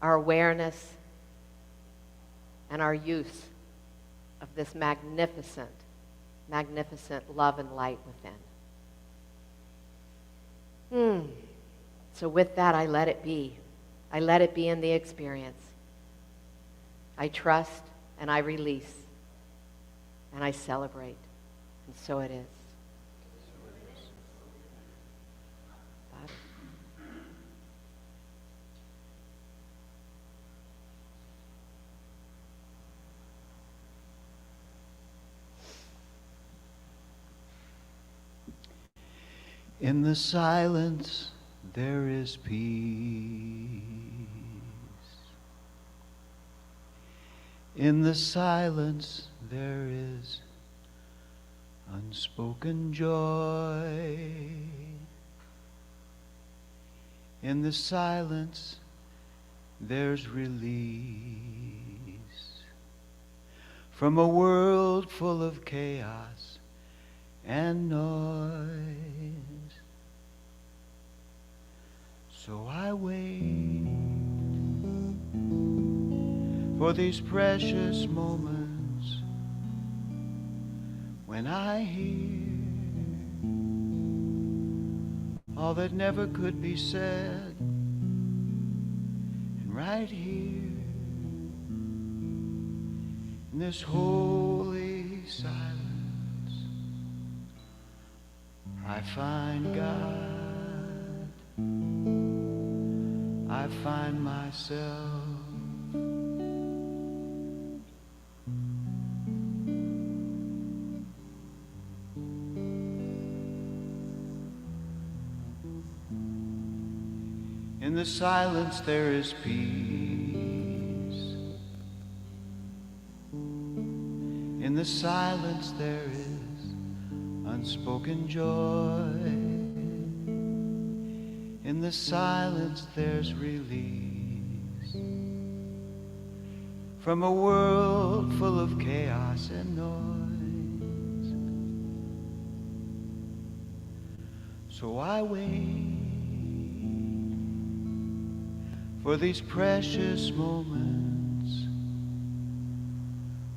our awareness, and our use of this magnificent, magnificent love and light within. So with that, I let it be. I let it be in the experience. I trust and I release and I celebrate. And so it is. Bobby. In the silence, there is peace. In the silence, there is unspoken joy. In the silence, there's release from a world full of chaos and noise. So I wait for these precious moments when I hear all that never could be said. And right here in this holy silence, I find God. I find myself. In the silence there is peace. In the silence there is unspoken joy. In the silence there's release from a world full of chaos and noise. So I wait for these precious moments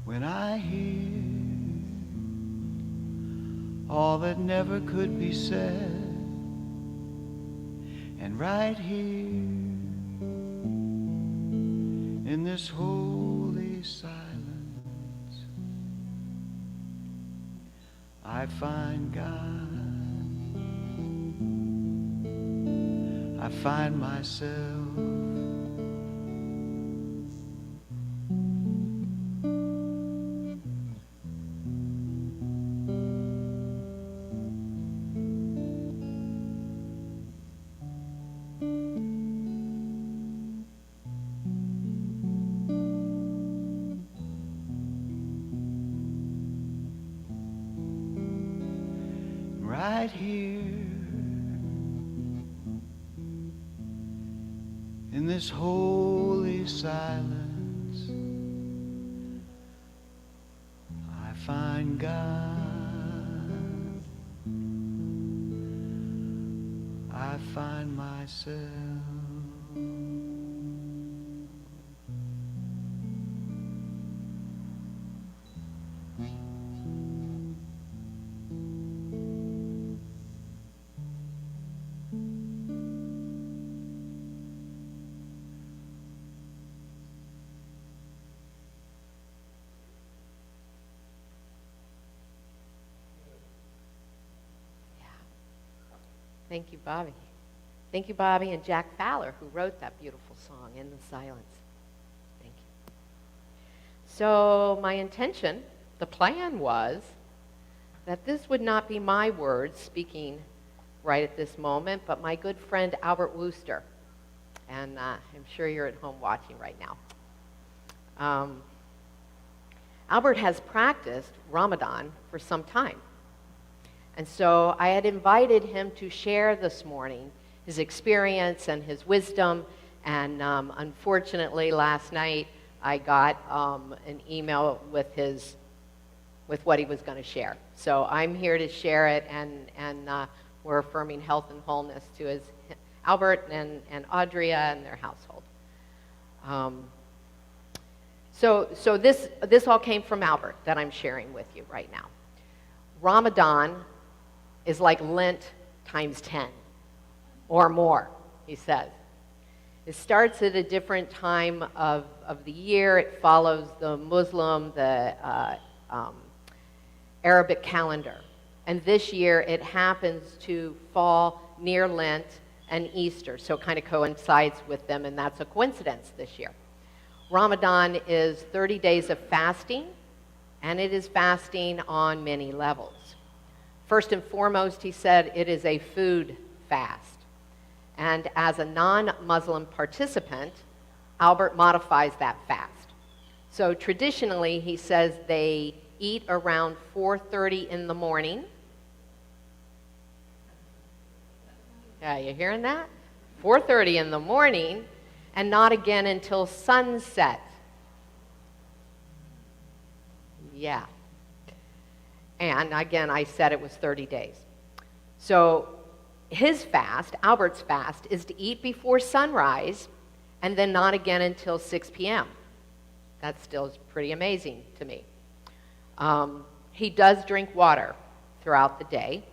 when I hear all that never could be said. And right here in this holy silence, I find God. I find myself. Right here in this holy silence, I find God. I find myself. Thank you, Bobby. Thank you, Bobby and Jack Fowler, who wrote that beautiful song, In the Silence. Thank you. So my intention, the plan was that this would not be my words speaking right at this moment, but my good friend Albert Wooster. And I'm sure you're at home watching right now. Albert has practiced Ramadan for some time. And so I had invited him to share this morning his experience and his wisdom. And unfortunately, last night I got an email with what he was going to share. So I'm here to share it, and we're affirming health and wholeness to Albert and Audria and their household. So this all came from Albert that I'm sharing with you right now. Ramadan is like Lent times 10 or more, he says. It starts at a different time of the year. It follows the Muslim, the Arabic calendar. And this year it happens to fall near Lent and Easter, so it kind of coincides with them, and that's a coincidence this year. Ramadan is 30 days of fasting, and it is fasting on many levels. First and foremost, he said, it is a food fast. And as a non-Muslim participant, Albert modifies that fast. So traditionally, he says they eat around 4:30 in the morning. Yeah, you hearing that? 4:30 in the morning, and not again until sunset. Yeah. And again, I said it was 30 days. So his fast, Albert's fast, is to eat before sunrise and then not again until 6 p.m. That still is pretty amazing to me. He does drink water throughout the day,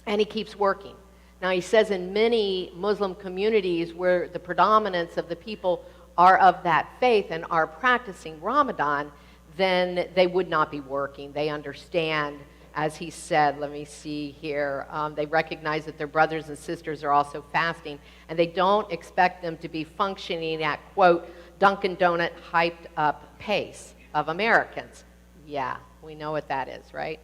and he keeps working. Now, he says in many Muslim communities where the predominance of the people are of that faith and are practicing Ramadan, then they would not be working. They understand, as he said, let me see here, they recognize that their brothers and sisters are also fasting, and they don't expect them to be functioning at, quote, Dunkin' Donut hyped up pace of Americans. Yeah, we know what that is, right?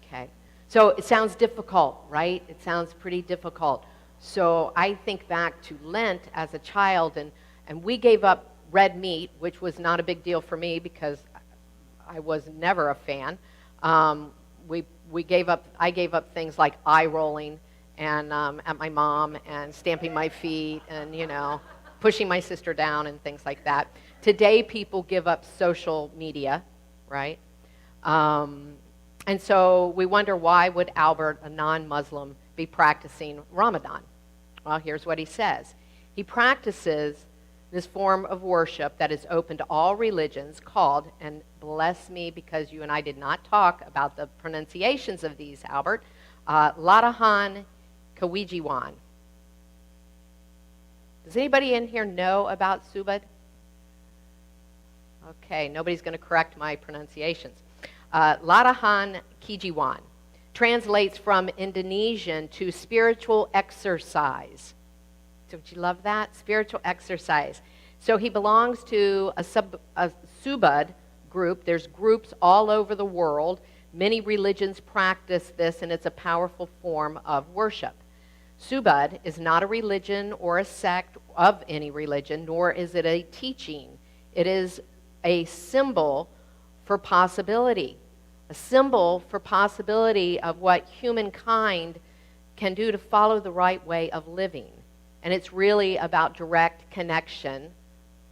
Okay. So it sounds difficult, right? It sounds pretty difficult. So I think back to Lent as a child, and we gave up red meat, which was not a big deal for me because I was never a fan. I gave up things like eye rolling and at my mom and stamping my feet and, pushing my sister down and things like that. Today, people give up social media, right? And so we wonder, why would Albert, a non-Muslim, be practicing Ramadan? Well, here's what he says. He practices this form of worship that is open to all religions called, and bless me because you and I did not talk about the pronunciations of these, Albert, Ladahan Kawijiwan. Does anybody in here know about Subud? Okay, nobody's going to correct my pronunciations. Ladahan Kijiwan translates from Indonesian to spiritual exercise. Don't you love that? Spiritual exercise. So he belongs to a Subud group. There's groups all over the world. Many religions practice this, and it's a powerful form of worship. Subud is not a religion or a sect of any religion, nor is it a teaching. It is a symbol for possibility. A symbol for possibility of what humankind can do to follow the right way of living. And it's really about direct connection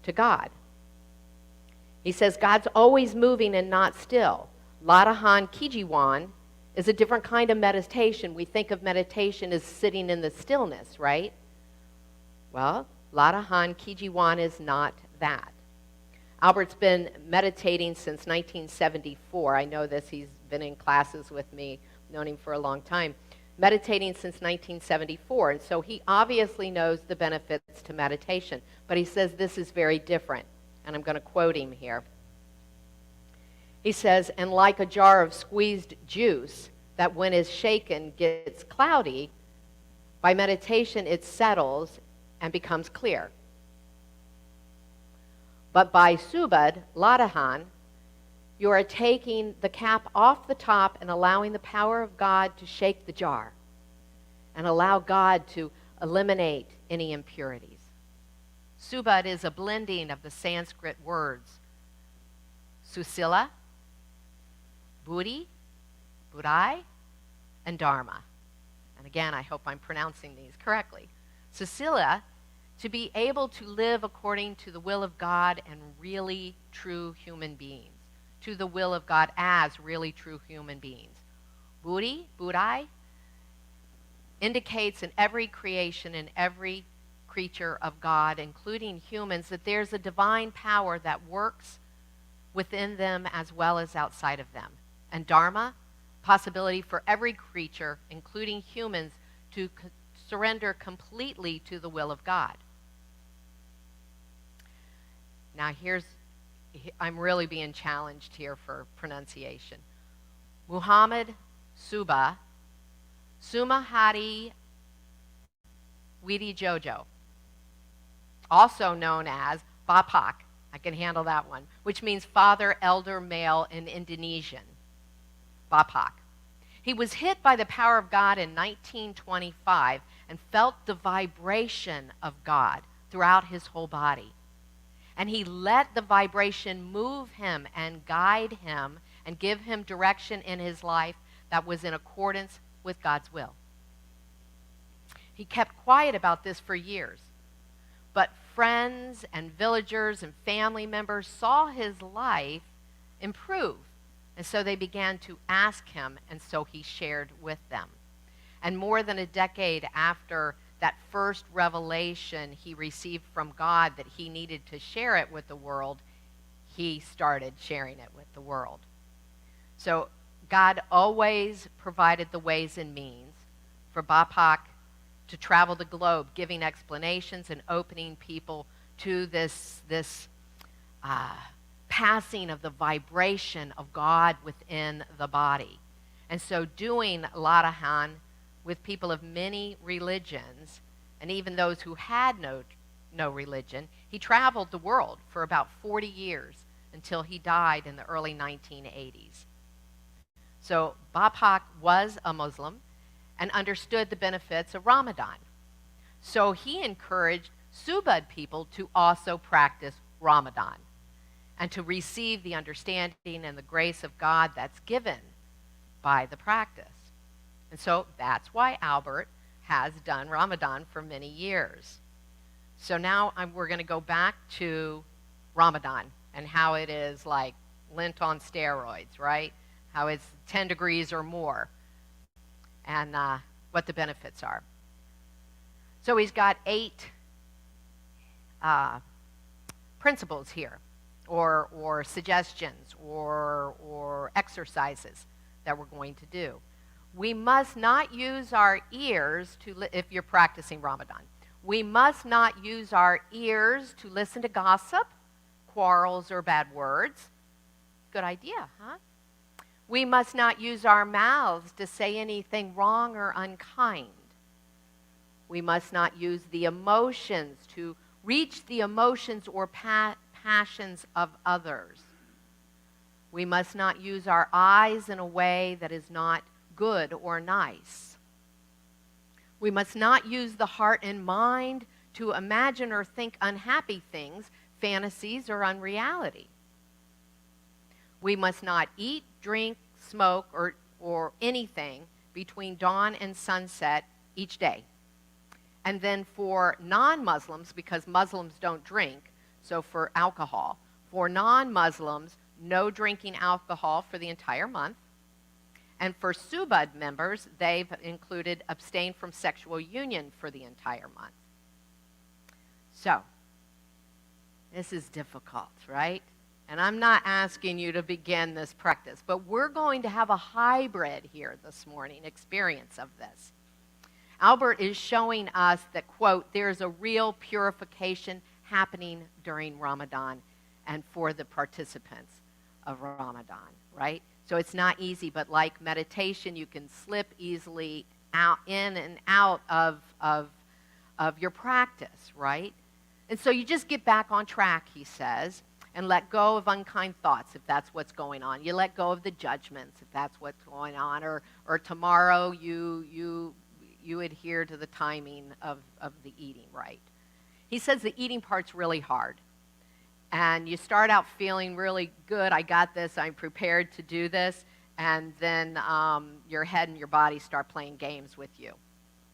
to God. He says God's always moving and not still. Ladahan Kijiwan is a different kind of meditation. We think of meditation as sitting in the stillness, right? Well, Ladahan Kijiwan is not that. Albert's been meditating since 1974. I know this. He's been in classes with me, known him for a long time. Meditating since 1974. And so he obviously knows the benefits to meditation. But he says this is very different. And I'm going to quote him here. He says, and like a jar of squeezed juice that when is shaken gets cloudy, by meditation it settles and becomes clear. But by Subud, Ladahan, you are taking the cap off the top and allowing the power of God to shake the jar and allow God to eliminate any impurities. Subud is a blending of the Sanskrit words Susila, Buddhi, Buddhai, and Dharma. And again, I hope I'm pronouncing these correctly. Susila, to be able to live according to the will of God and really true human beings. To the will of God as really true human beings. Buddhi, Buddhai, indicates in every creation, in every creature of God, including humans, that there's a divine power that works within them as well as outside of them. And Dharma, possibility for every creature, including humans, to surrender completely to the will of God. Now I'm really being challenged here for pronunciation. Muhammad Suba, Sumahadi Widi Jojo, also known as Bapak, I can handle that one, which means father, elder, male in Indonesian. Bapak. He was hit by the power of God in 1925 and felt the vibration of God throughout his whole body. And he let the vibration move him and guide him and give him direction in his life that was in accordance with God's will. He kept quiet about this for years, but friends and villagers and family members saw his life improve, and so they began to ask him, and so he shared with them. And more than a decade after that first revelation he received from God that he needed to share it with the world, he started sharing it with the world. So God always provided the ways and means for Bapak to travel the globe, giving explanations and opening people to this passing of the vibration of God within the body. And so doing Larahan with people of many religions, and even those who had no religion, he traveled the world for about 40 years until he died in the early 1980s. So Bapak was a Muslim and understood the benefits of Ramadan. So he encouraged Subud people to also practice Ramadan and to receive the understanding and the grace of God that's given by the practice. And so that's why Albert has done Ramadan for many years. So now we're going to go back to Ramadan and how it is like Lent on steroids, right? How it's 10 degrees or more, and what the benefits are. So he's got 8 principles here, or suggestions, or exercises that we're going to do. We must not use our ears if you're practicing Ramadan, we must not use our ears to listen to gossip, quarrels, or bad words. Good idea, huh? We must not use our mouths to say anything wrong or unkind. We must not use the emotions to reach the emotions or passions of others. We must not use our eyes in a way that is not good or nice. We must not use the heart and mind to imagine or think unhappy things, fantasies, or unreality. We must not eat, drink, smoke, or anything between dawn and sunset each day. And then for non-Muslims, because Muslims don't drink, so for alcohol, for non-Muslims, no drinking alcohol for the entire month. And for Subud members, they've included abstain from sexual union for the entire month. So, this is difficult, right? And I'm not asking you to begin this practice, but we're going to have a hybrid here this morning experience of this. Albert is showing us that, quote, there's a real purification happening during Ramadan and for the participants of Ramadan, right? So it's not easy, but like meditation, you can slip easily out, in and out of your practice, right? And so you just get back on track, he says, and let go of unkind thoughts if that's what's going on. You let go of the judgments if that's what's going on, or tomorrow you adhere to the timing of the eating, right? He says the eating part's really hard. And you start out feeling really good, I got this, I'm prepared to do this, and then your head and your body start playing games with you.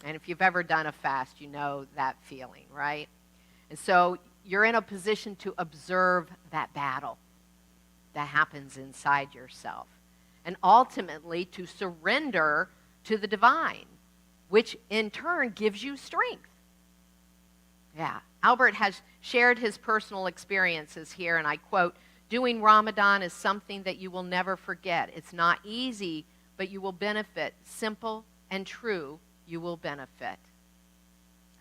And if you've ever done a fast, you know that feeling, right? And so you're in a position to observe that battle that happens inside yourself, and ultimately to surrender to the divine, which in turn gives you strength. Yeah. Albert has shared his personal experiences here, and I quote, "Doing Ramadan is something that you will never forget. It's not easy, but you will benefit. Simple and true, you will benefit."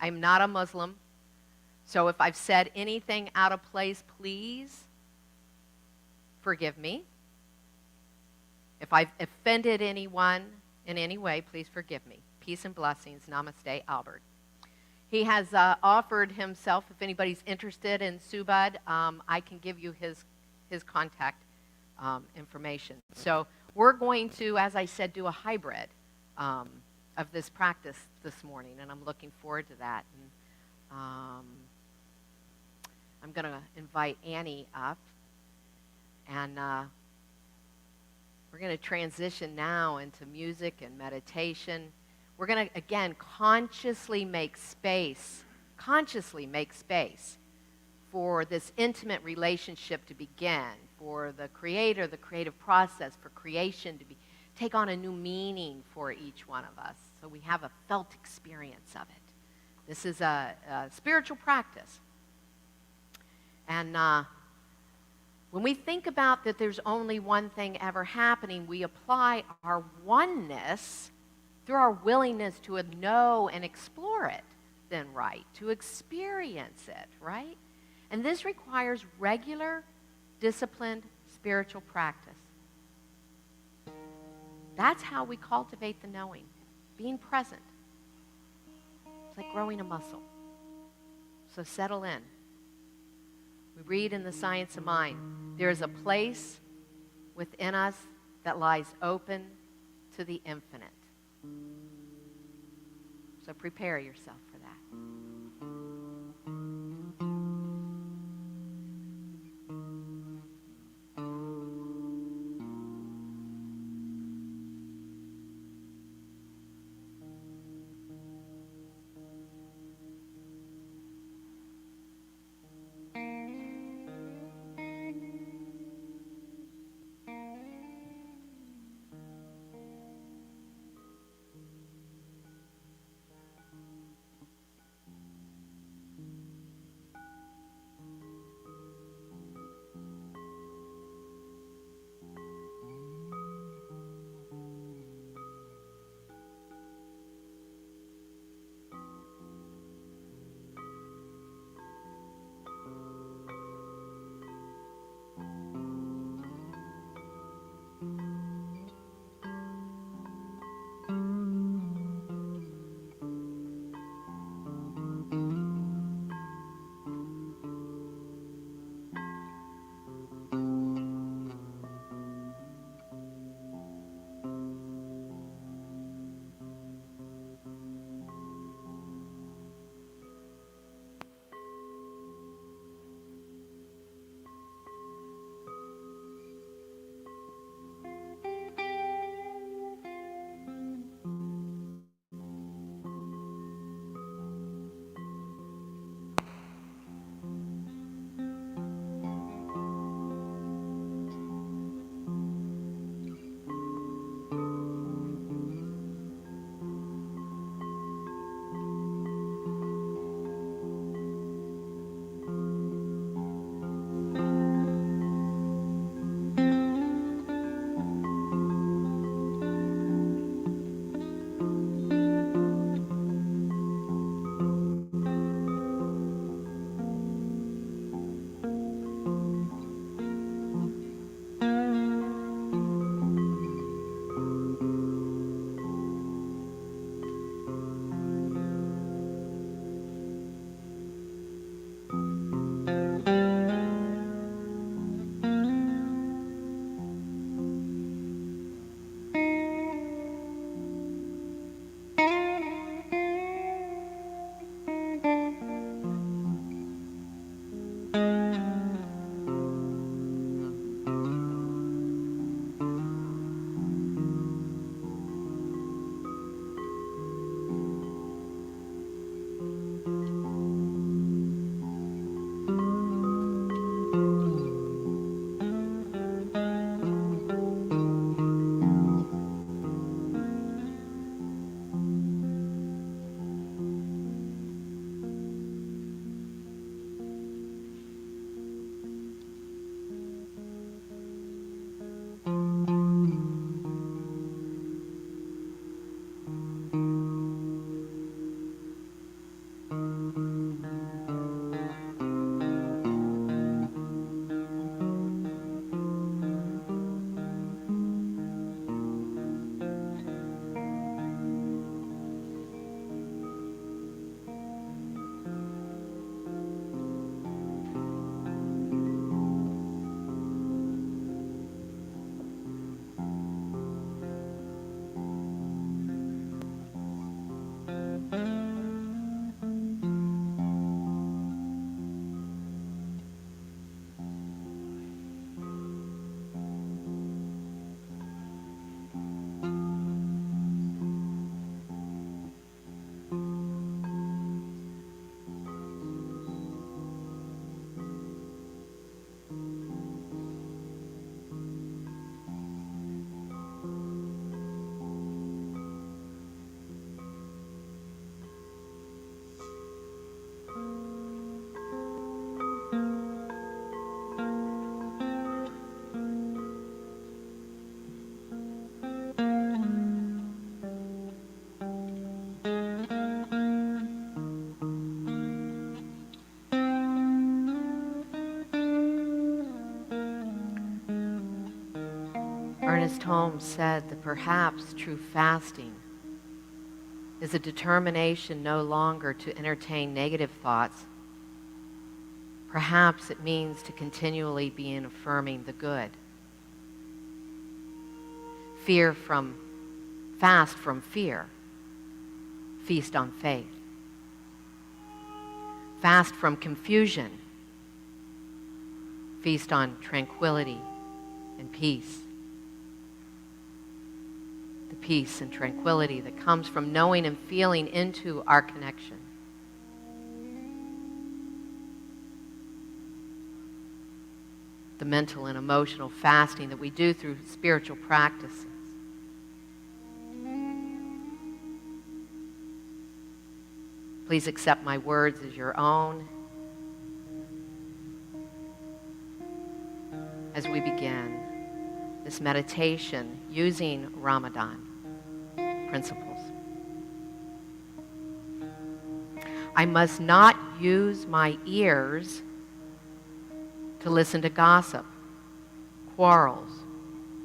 I'm not a Muslim, so if I've said anything out of place, please forgive me. If I've offended anyone in any way, please forgive me. Peace and blessings. Namaste, Albert. He has offered himself, if anybody's interested in Subud, I can give you his contact information. So we're going to, as I said, do a hybrid of this practice this morning, and I'm looking forward to that. And, I'm going to invite Annie up, and we're going to transition now into music and meditation. We're going to, again, consciously make space for this intimate relationship to begin, for the creator, the creative process, for creation to take on a new meaning for each one of us, so we have a felt experience of it. This is a spiritual practice. And when we think about that there's only one thing ever happening, we apply our oneness through our willingness to know and explore it, then right, to experience it, right? And this requires regular, disciplined spiritual practice. That's how we cultivate the knowing, being present. It's like growing a muscle. So settle in. We read in the Science of Mind, there is a place within us that lies open to the infinite. So prepare yourself for that. Ernest Holmes said that perhaps true fasting is a determination no longer to entertain negative thoughts. Perhaps it means to continually be in affirming the good. Fast from fear, feast on faith. Fast from confusion, feast on tranquility and peace. The peace and tranquility that comes from knowing and feeling into our connection. The mental and emotional fasting that we do through spiritual practices. Please accept my words as your own as we begin this meditation using Ramadan principles. I must not use my ears to listen to gossip, quarrels,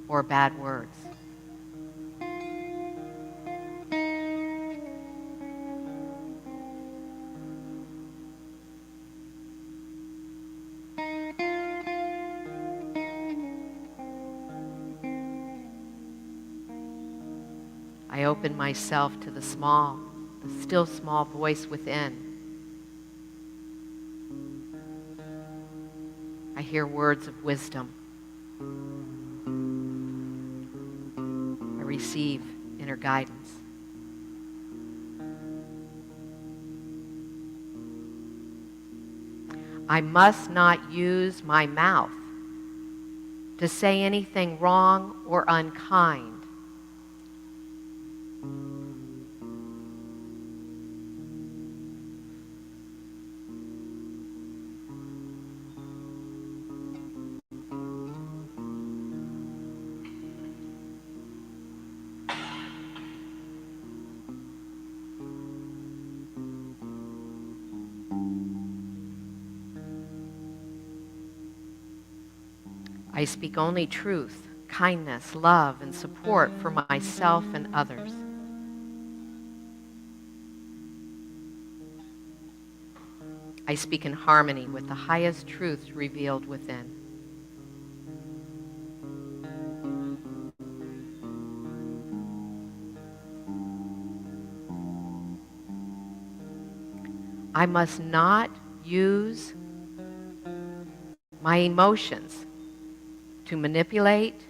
or bad words. I open myself to the still small voice within. I hear words of wisdom. I receive inner guidance. I must not use my mouth to say anything wrong or unkind. I speak only truth, kindness, love, and support for myself and others. I speak in harmony with the highest truths revealed within. I must not use my emotions to manipulate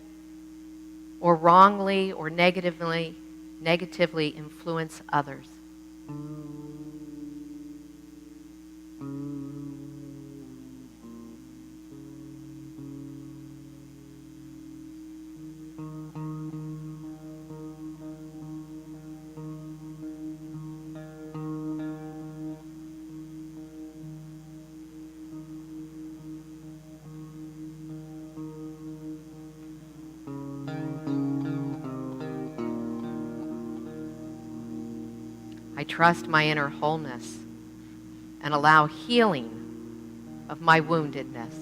or wrongly or negatively influence others. I trust my inner wholeness and allow healing of my woundedness.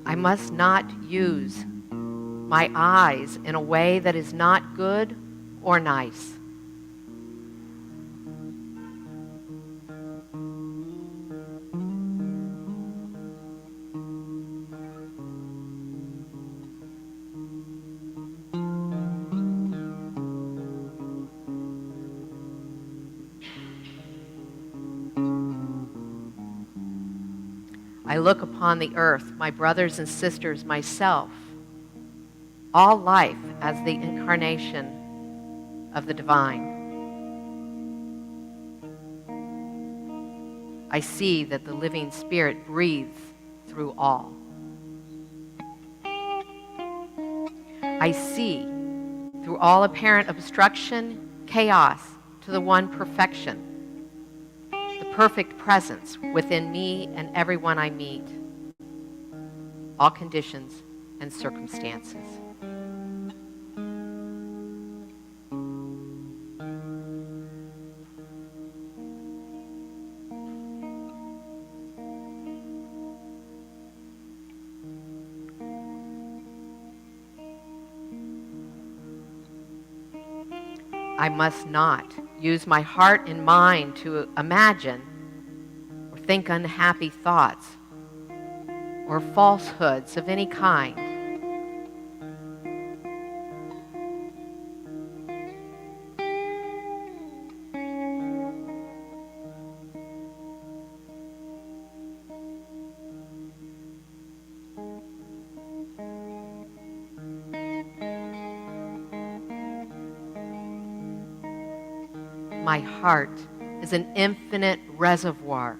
I must not use my eyes in a way that is not good or nice. I look upon the earth, my brothers and sisters, myself, all life as the incarnation of the divine. I see that the living spirit breathes through all. I see through all apparent obstruction, chaos, to the one perfection, the perfect presence within me and everyone I meet. All conditions and circumstances. I must not use my heart and mind to imagine or think unhappy thoughts or falsehoods of any kind. My heart is an infinite reservoir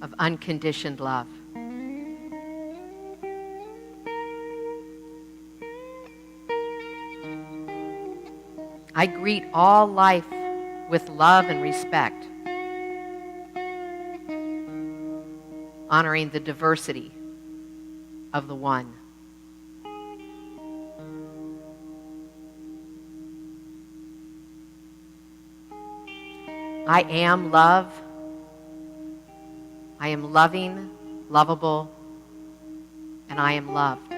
of unconditioned love. I greet all life with love and respect, honoring the diversity of the one. I am love. I am loving, lovable, and I am loved.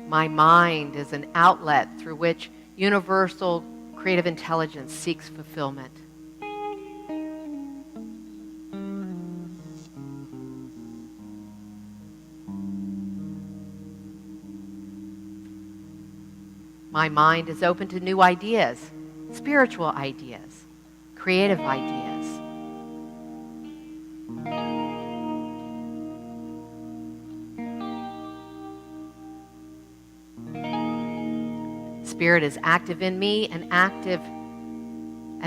My mind is an outlet through which universal creative intelligence seeks fulfillment. My mind is open to new ideas, spiritual ideas, creative ideas. Spirit is active in me and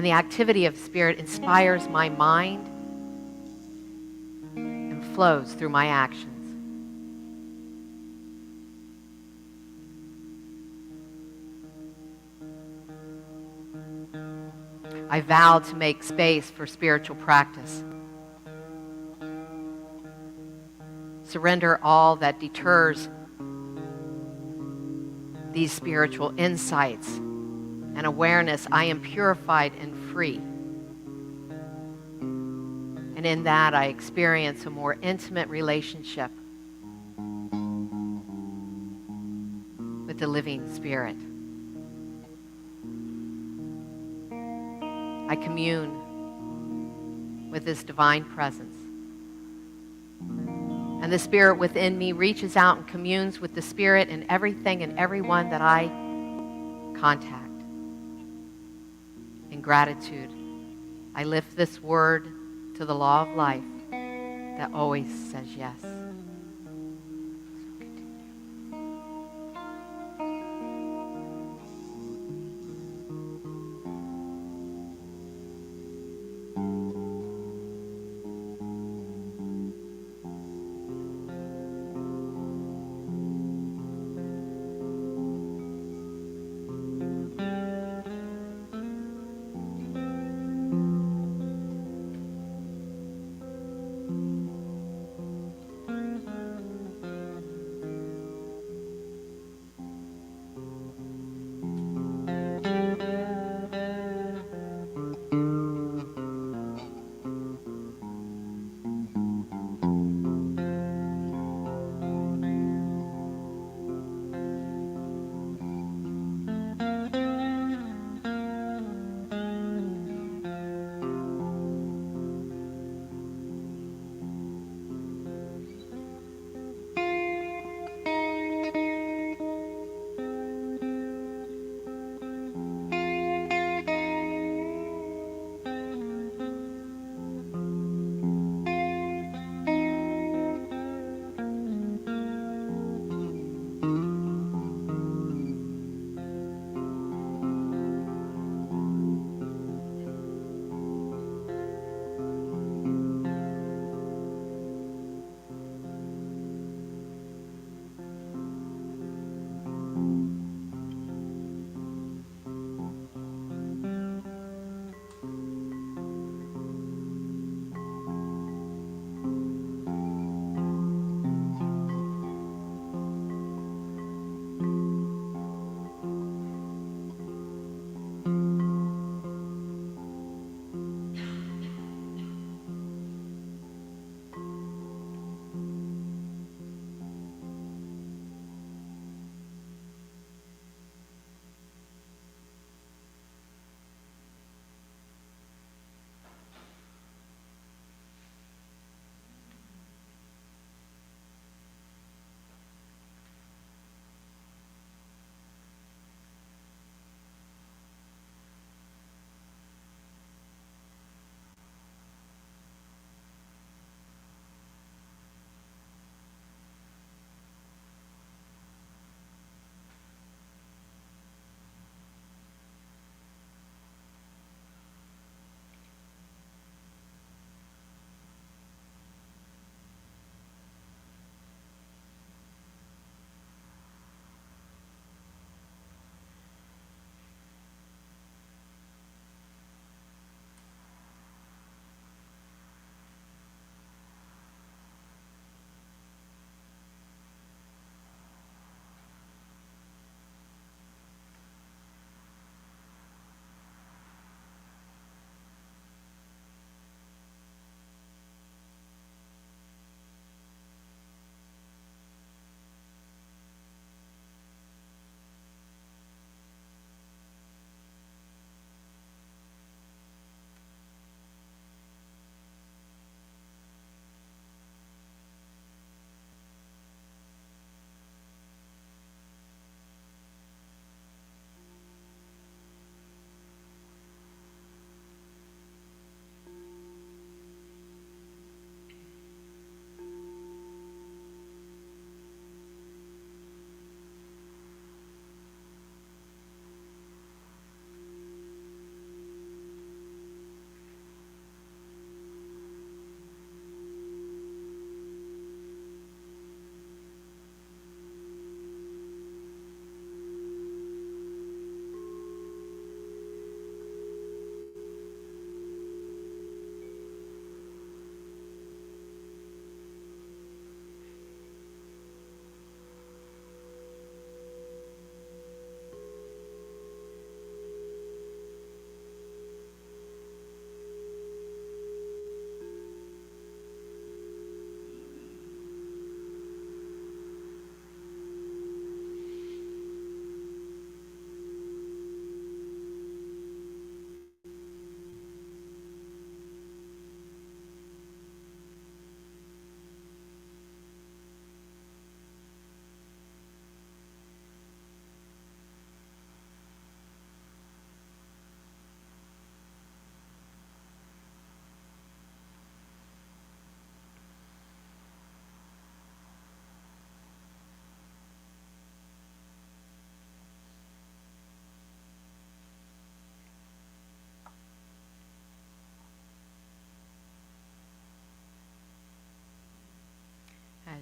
the activity of spirit inspires my mind and flows through my actions. I vow to make space for spiritual practice. Surrender all that deters these spiritual insights and awareness. I am purified and free. And in that, I experience a more intimate relationship with the living Spirit. I commune with this divine presence. And the Spirit within me reaches out and communes with the Spirit in everything and everyone that I contact. In gratitude, I lift this word to the law of life that always says yes.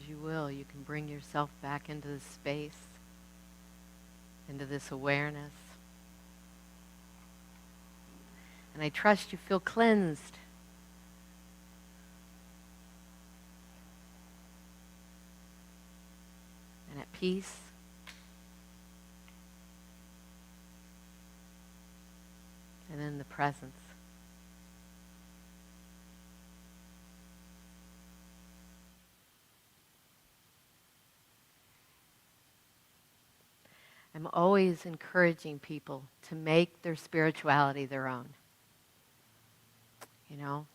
As you will, you can bring yourself back into this space, into this awareness. And I trust you feel cleansed. And at peace. And in the presence. I'm always encouraging people to make their spirituality their own. You know,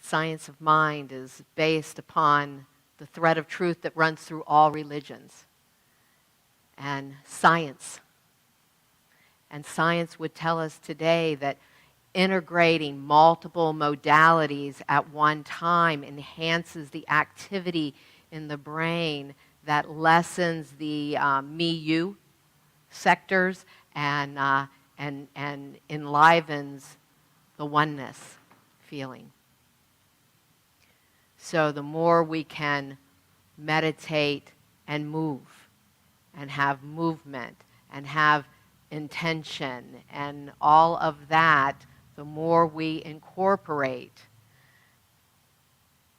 science of mind is based upon the thread of truth that runs through all religions. And science would tell us today that integrating multiple modalities at one time enhances the activity in the brain that lessens the me-you sectors and enlivens the oneness feeling. So the more we can meditate and move and have movement and have intention and all of that, the more we incorporate,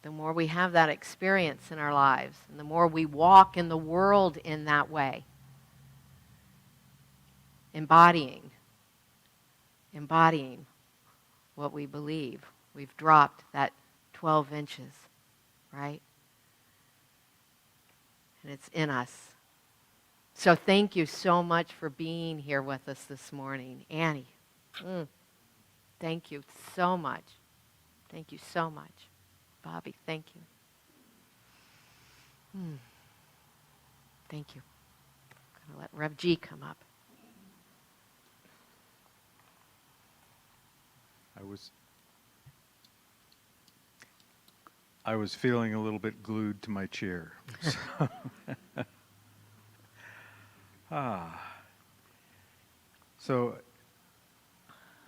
the more we have that experience in our lives, and the more we walk in the world in that way, embodying what we believe. We've dropped that 12 inches, right? And it's in us. So thank you so much for being here with us this morning. Annie, thank you so much. Thank you so much. Bobby, thank you. Thank you. I'm going to let Rev G come up. I was feeling a little bit glued to my chair. So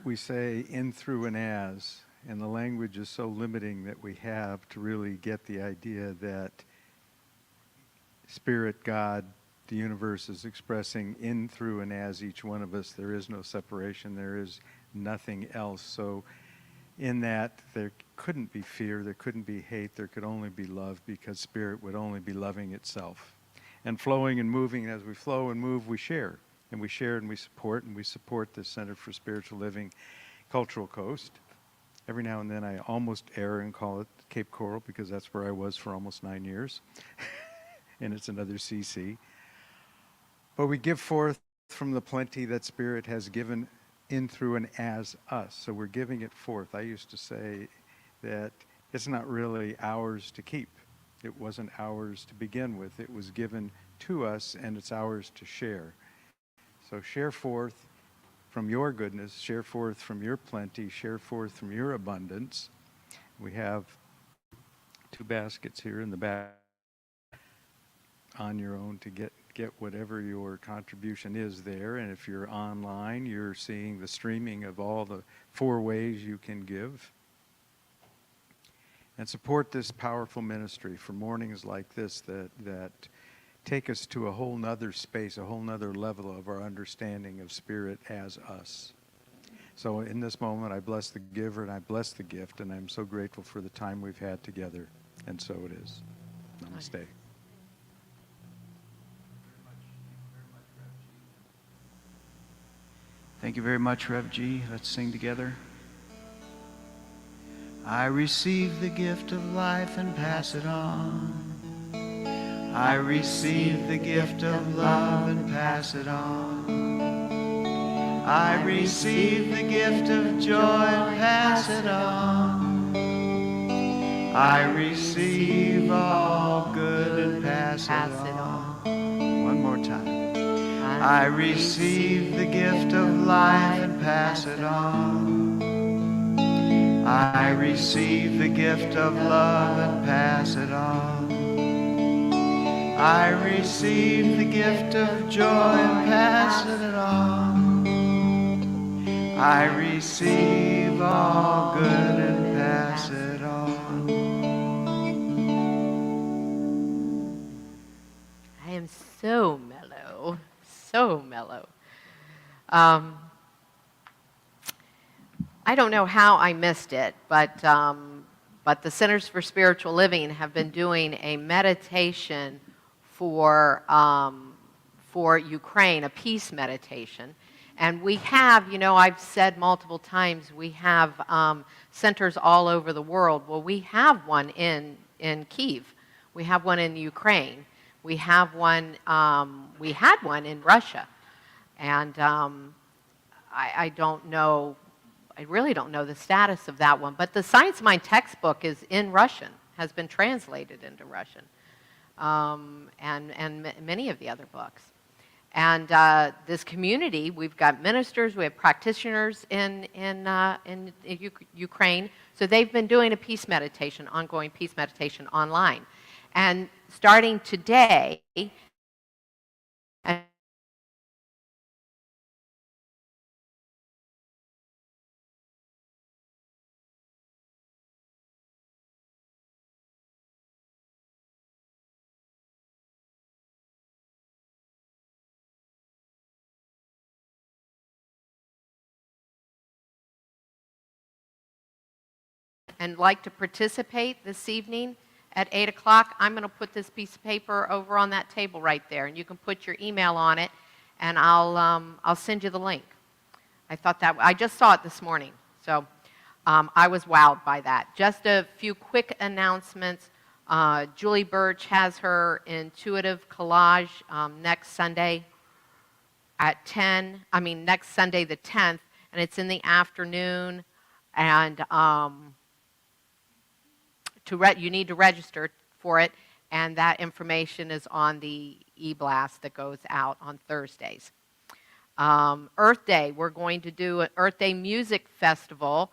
we say in, through, and as, and the language is so limiting that we have to really get the idea that Spirit, God, the universe is expressing in, through, and as each one of us. There is no separation. There is nothing else. So in that, there couldn't be fear, there couldn't be hate, there could only be love, because Spirit would only be loving itself. And flowing and moving, as we flow and move, we share. And we share and we support the Center for Spiritual Living Cultural Coast. Every now and then I almost err and call it Cape Coral, because that's where I was for almost 9 years. And it's another CC. But we give forth from the plenty that Spirit has given in, through, and as us. So we're giving it forth. I used to say that it's not really ours to keep. It wasn't ours to begin with. It was given to us, and it's ours to share. So share forth from your goodness, share forth from your plenty, share forth from your abundance. We have 2 baskets here in the back on your own to get whatever your contribution is there. And if you're online, you're seeing the streaming of all the 4 ways you can give. And support this powerful ministry for mornings like this that take us to a whole nother space, a whole nother level of our understanding of Spirit as us. So in this moment, I bless the giver and I bless the gift, and I'm so grateful for the time we've had together. And so it is. Namaste. Thank you very much, Rev G. Let's sing together. I receive the gift of life and pass it on. I receive the gift of love and pass it on. I receive the gift of joy and pass it on. I receive all good and pass it on. One more time. I receive the gift of life and pass it on. I receive the gift of love and pass it on. I receive the gift of joy and pass it on. I receive all good and pass it on. am so mellow, so mellow. Um, I don't know how I missed it, but the Centers for Spiritual Living have been doing a meditation for Ukraine, a peace meditation. And we have, I've said multiple times, we have centers all over the world. Well, we have one in Kyiv. We have one in Ukraine. We have one, we had one in Russia. And I don't know, I really don't know the status of that one. But the Science Mind textbook is in Russian, has been translated into Russian, and many of the other books. And this community, we've got ministers, we have practitioners in Ukraine. So they've been doing a peace meditation, ongoing peace meditation online. And starting today, and like to participate this evening at 8 o'clock, I'm going to put this piece of paper over on that table right there, and you can put your email on it, and I'll send you the link. I just saw it this morning, so I was wowed by that. Just a few quick announcements. Julie Birch has her intuitive collage next Sunday at next Sunday the 10th, and it's in the afternoon, and you need to register for it, and that information is on the e-blast that goes out on Thursdays. Earth Day, we're going to do an Earth Day Music Festival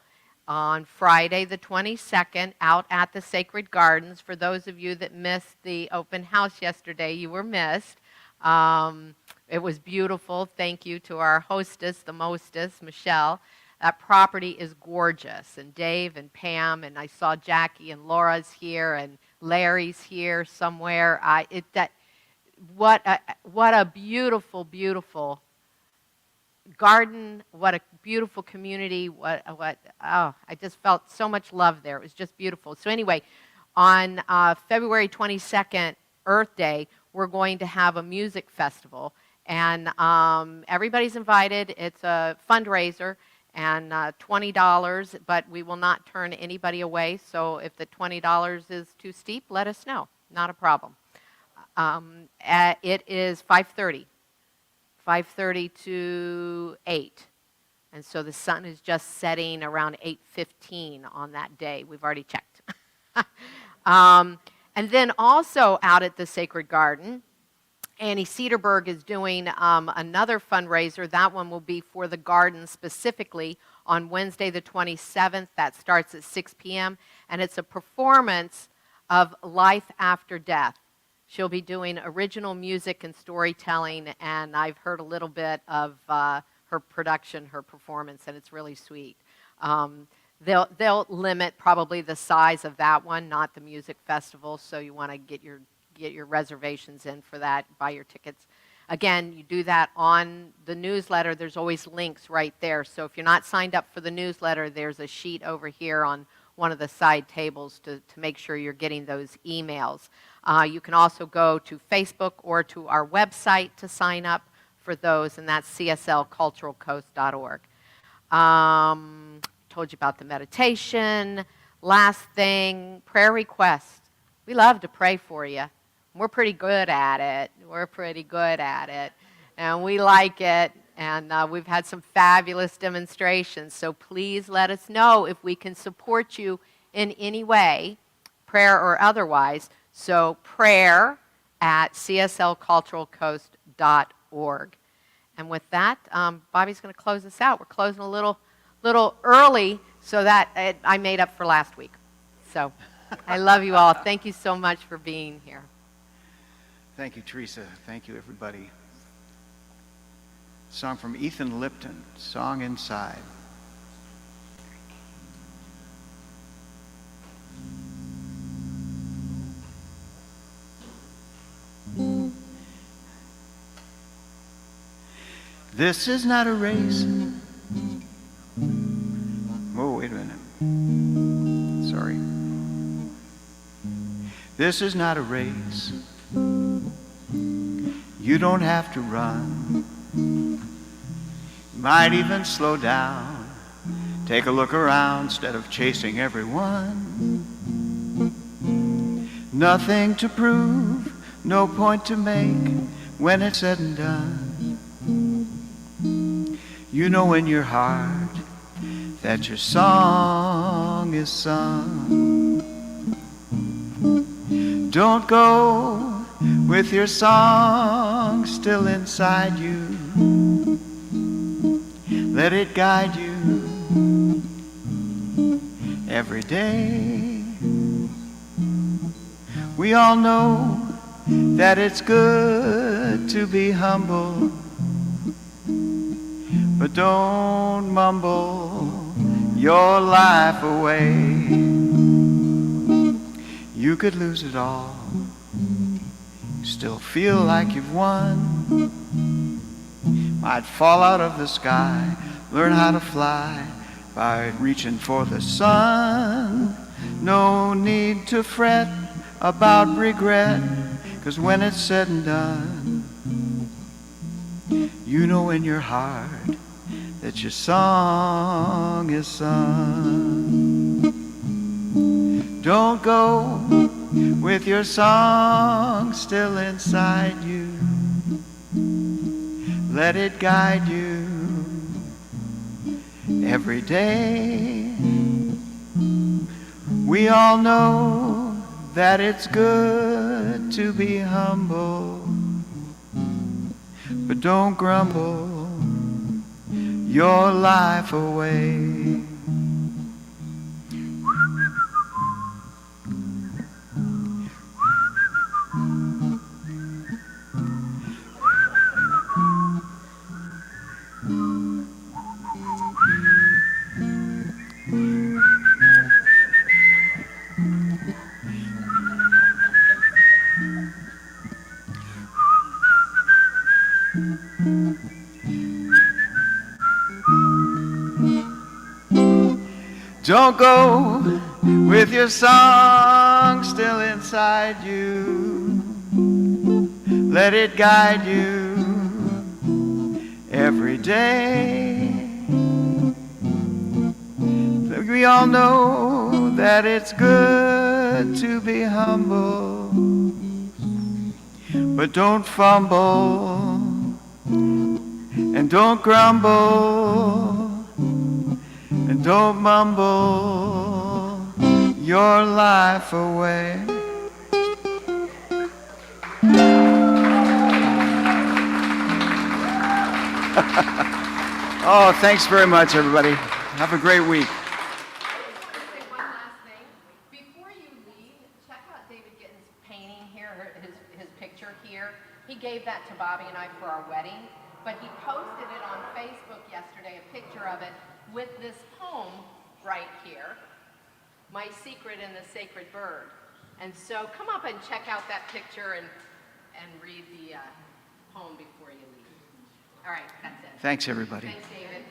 on Friday the 22nd out at the Sacred Gardens. For those of you that missed the open house yesterday, you were missed. It was beautiful. Thank you to our hostess, the mostess, Michelle. That property is gorgeous, and Dave and Pam, and I saw Jackie and Laura's here, and Larry's here somewhere. What a beautiful, beautiful garden! What a beautiful community! I just felt so much love there. It was just beautiful. So anyway, on February 22nd, Earth Day, we're going to have a music festival, and everybody's invited. It's a fundraiser. And $20, but we will not turn anybody away. So if the $20 is too steep, let us know. Not a problem. It is 5:30 to 8. And so the sun is just setting around 8:15 on that day. We've already checked. And then also out at the Sacred Garden, Annie Cedarberg is doing another fundraiser. That one will be for the garden specifically on Wednesday the 27th. That starts at 6 p.m. And it's a performance of Life After Death. She'll be doing original music and storytelling, and I've heard a little bit of her production, her performance, and it's really sweet. They'll limit probably the size of that one, not the music festival, so you want to get your reservations in for that, buy your tickets. Again, you do that on the newsletter. There's always links right there. So if you're not signed up for the newsletter, there's a sheet over here on one of the side tables to make sure you're getting those emails. You can also go to Facebook or to our website to sign up for those, and that's cslculturalcoast.org. Told you about the meditation. Last thing, prayer requests. We love to pray for you. We're pretty good at it. And we like it. And we've had some fabulous demonstrations. So please let us know if we can support you in any way, prayer or otherwise. So prayer at cslculturalcoast.org. And with that, Bobby's going to close us out. We're closing a little early so that I made up for last week. So I love you all. Thank you so much for being here. Thank you, Theresa. Thank you, everybody. Song from Ethan Lipton, Song Inside. This is not a race. Oh, wait a minute. Sorry. This is not a race. You don't have to run. You might even slow down. Take a look around instead of chasing everyone. Nothing to prove, no point to make when it's said and done. You know in your heart that your song is sung. Don't go with your song still inside you. Let it guide you every day. We all know that it's good to be humble, but don't mumble your life away. You could lose it all, still feel like you've won. Might fall out of the sky, learn how to fly by reaching for the sun. No need to fret about regret, 'cause when it's said and done, you know in your heart that your song is sung. Don't go with your song still inside you. Let it guide you every day. We all know that it's good to be humble, but don't grumble your life away. Don't go with your song still inside you. Let it guide you every day. We all know that it's good to be humble, but don't fumble and don't grumble. And don't mumble your life away. Oh, thanks very much, everybody. Have a great week. I just want to say one last thing. Before you leave, check out David Gitten's painting here, his picture here. He gave that to Bobby and I for our wedding, but he posted it on Facebook yesterday, a picture of it, with this poem right here, My Secret in the Sacred Bird. And so come up and check out that picture and read the poem before you leave. All right, that's it. Thanks, everybody. Thanks, David.